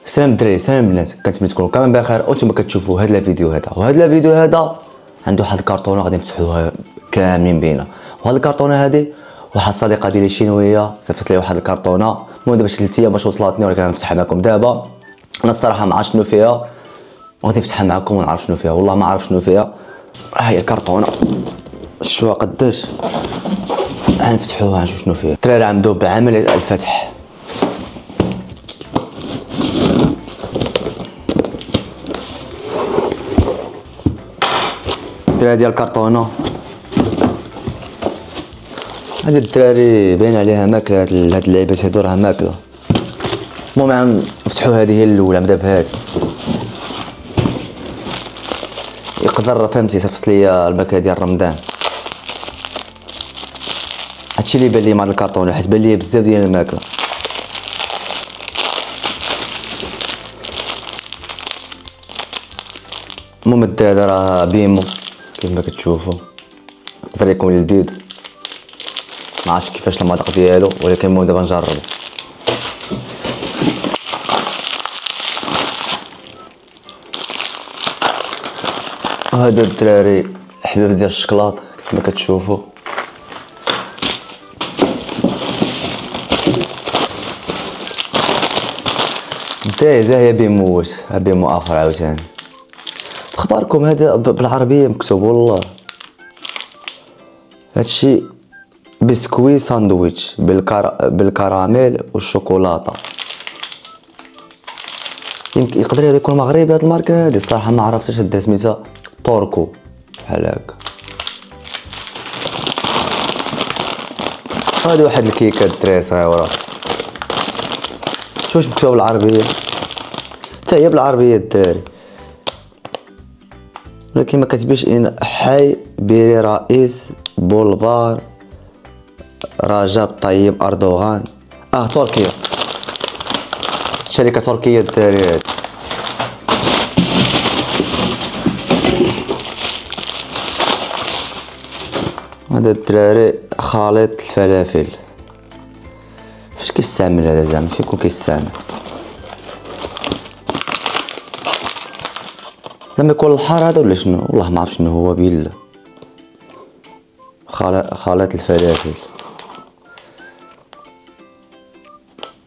سلام الدراري، سلام البنات، كنتمنى تكونوا كامل بخير وانتم كتشوفوا هذا الفيديو هذا. وهذا الفيديو هذا عنده واحد الكرتونه غادي نفتحوها كاملين بينا. وهاد الكرتونه هذه واحد الصديقه ديالي شينويه صيفط لي واحد الكرتونه، المهم دابا شي 3 ايام باش وصلتني، ولكن غنفتحها معكم دابا. انا الصراحه ما عرفت شنو فيها، غادي نفتحها معكم ونعرف شنو فيها. والله ما عرف شنو فيها. ها هي الكرتونه، شوفوها قداش، غنفتحوها نشوف شنو فيها. الدراري عمدوا بعمليه الفتح. الدراري ديال الكرتونه هاد الدراري باين عليها ماكله، هاد اللعيبات هادو راه ماكله. المهم نفتحوا هذه هي الاولى، نبدا بهذه. يقدر فهمتي صيفط لي الماكله ديال رمضان، هادشي اللي بان لي مع هاد الكرتونه، حيت بان لي بزاف ديال الماكله. المهم الدراري هذا راه بيمو كيف ما كتشوفوا، يقدر يكون جديد، ما عرفتش كيفاش المذاق ديالو، ولكن المهم دابا نجربو. هادو الدراري حباب ديال الشكلاط كيف ما كتشوفوا. دايزه هي بيموت، ها بيمو اخر عاوتاني. اخباركم هذا بالعربيه مكتوب والله. هادشي بسكوي ساندويتش بالكراميل والشوكولاته. يمكن يقدر هذا يكون مغربي هاد الماركه هادي، الصراحه ما عرفتش هاد سميتها توركو بحال هكا. هادي واحد الكيكه الدراري صغيره، شوف واش مكتوب بالعربيه، حتى هي بالعربيه الدراري، ولكن ما كتبينش ان حي بيري رئيس بولفار رجب طيب اردوغان. تركيا، شركه تركيه الدراري هادي. هذا الدراري خليط الفلافل، فاش كيستعمل هذا زعما فيكون كيستعمل؟ زعما يكون الحار هذا ولا شنو؟ والله ما عرف شنو هو بالله. خليط الفلافل.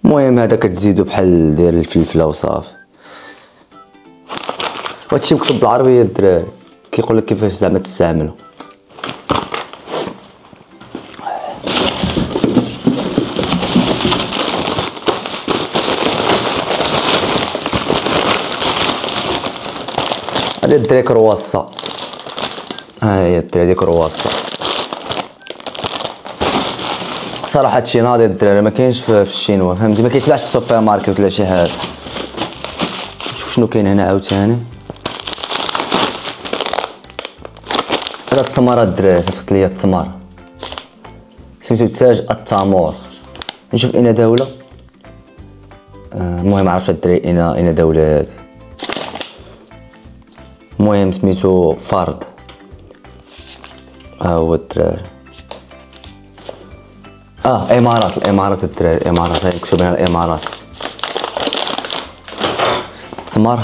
المهم هذا كتزيدو بحال ديال الفلفله وصافي. وهادشي مكتوب بالعربيه الدراري، كيقولك كيفاش زعما تستعملو. هادي الدراري كرواسا، ها هي الدراري كرواسا. صراحه هادشي ناضي الدراري، ما كاينش في الشينوا فهمتي، ما كيتباعش في السوبر ماركت ولا شي حاجه. شوف شنو كاين هنا عاوتاني. هذا التمر الدراري صيفط ليا التمر، سميتو تاج التامور. نشوف اين دوله. المهم عرفت الدراري اين دوله هادي. المهم سميتو فرد. ها هو الدراري. الامارات الدراري، الامارات، هاي مكتوب هنا الامارات. التمر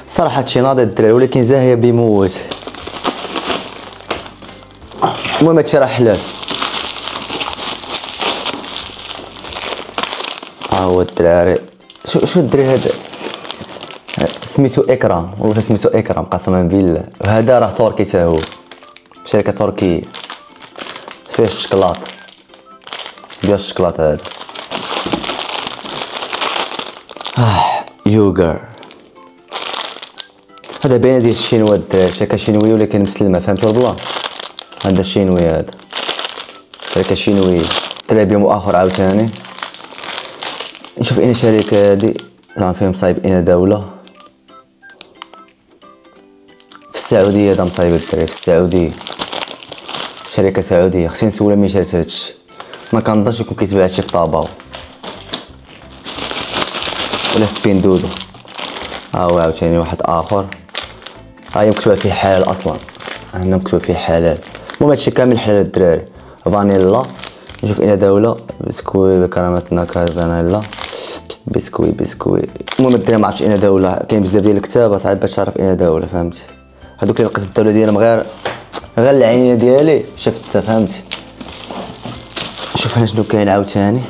صراحه هادشي ناضي الدراري، ولكن زاهيه بيموت. المهم هادشي راه حلال. ها هو الدراري. شو الدراري هذا سميتو اكرام، والله سميتو اكرام قسما بالله. وهذا راه تركي حتى هو، شركه تركيه، فيه الشكلاط ديال الشكلاط هذا. يوغر. هذا باين ديال الشينوا الدراري، شركه شينويه ولكن مسلمه فهمتوا والله. هذا الشينوي، هذا شركه شينويه. طلع بيوم اخر عاوتاني. نشوف اين شركه هادي، راه فيهم صايب اين دوله. في السعوديه هذا مصايب الدراري، في السعوديه، شركه سعوديه. خصني نسولها منين شرات هادشي، ما كنظنش يكون كيتباع شي في طاباو ولا في بيندودو. ها هو عاوتاني واحد اخر، ها هي مكتوبه فيه حلال اصلا، هنا مكتوب فيه حلال. المهم هادشي كامل حلال الدراري. فانيلا، نشوف اين دوله. بسكوي بكرامه نكهه فانيلا بسكوي بسكوي. المهم الدراري ما عرفتش اين دوله، كاين بزاف ديال الكتابه صعيب باش تعرف اين دوله فهمتي. هذوك اللي لقيت الدوله ديالهم غير العينيه ديالي شفتها فهمتي. شوف هنا شنو كاين عاوتاني.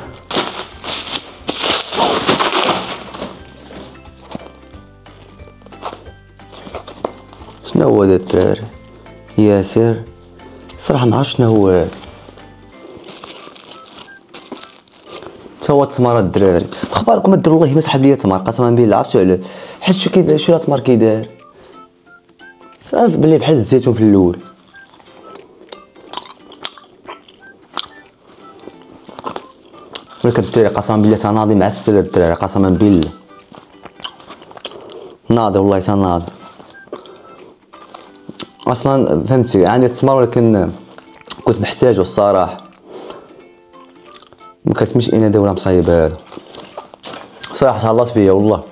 شنو هو هذا الدراري؟ ياسر صراحه ما عرفتش شنو هو. تا هو التمر الدراري. بخباركم ديروا والله ما سحب ليا التمر قسما بالله عرفتو علاه. حيت شو كيداير شو التمر كيداير صافي بلي بحال الزيتون في الاول. ولكن الدراري قسما بالله تناضي معسل الدراري قسما بالله ناضي والله تناضي اصلا فهمتي. عندي التمر ولكن كنت محتاجه الصراحه. ما كتمش اين دوله مصايب هذا صراحه تهلاط فيا والله.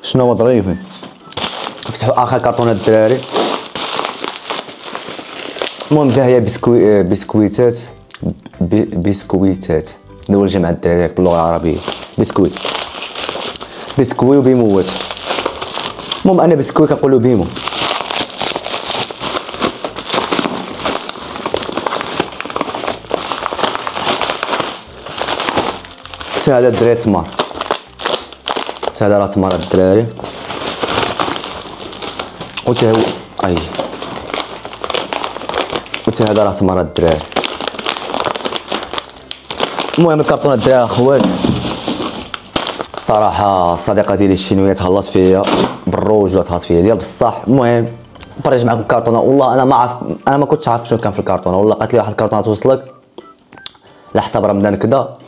شنو هو ظريفين. فتحوا اخر كرتونه الدراري. المهم حتى هي بسكويتات بسكويتات دول جمع الدراري باللغه العربيه. بسكوي وبيموت. المهم انا بسكوي كنقولو بيمو. حتى هذا الدراري تمر. حتى هذا راه تمر الدراري. وتا هو اي وتا هذا راه تمر الدراري. المهم الكرتونه الدراري اخوات الصراحه الصديقه ديالي الشينويه تهلاط فيا بالروج ولا تهلاط فيا ديال بصح. المهم نبارطاج معكم الكرتونه. والله انا ما كنتش عارف شنو كان في الكرتونه. والله قالت لي واحد الكرتونه توصلك على حساب رمضان كذا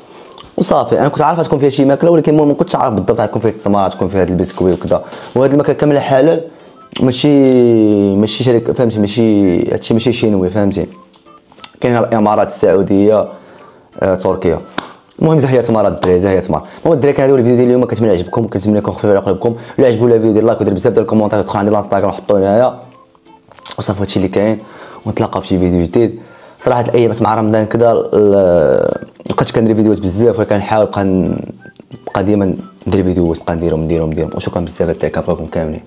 وصافي. انا كنت عارفه تكون فيها شي ماكله ولكن المهم ما كنتش عارف بالضبط تكون فيها التمر تكون فيها هذا البسكوي وكذا. وهاد الماكله كامله حلال ماشي شركه فهمتي. هادشي ماشي شينوي فهمتي. كاين الامارات السعوديه تركيا. المهم زاهيه تمر الدراري زاهيه تمر. المهم الدراري هذا هو الفيديو ديال اليوم. كنتمنى يعجبكم كنتمنى يكون خفيف على قلوبكم. الا عجبو الفيديو دير لايك ودير بزاف ديال الكومونتات ودخل عندي الانستغرام وحطوه هنايا وصافي هادشي اللي كاين. ونتلاقاو في شي فيديو جديد. صراحه الايامات مع رمضان كذا مابقيتش كندير فيديوهات بزاف ولكن نحاول نبقى ديما ندير فيديوهات نبقى نديرهم. وشكرا بزاف الدراري كنبغيكم كاملين.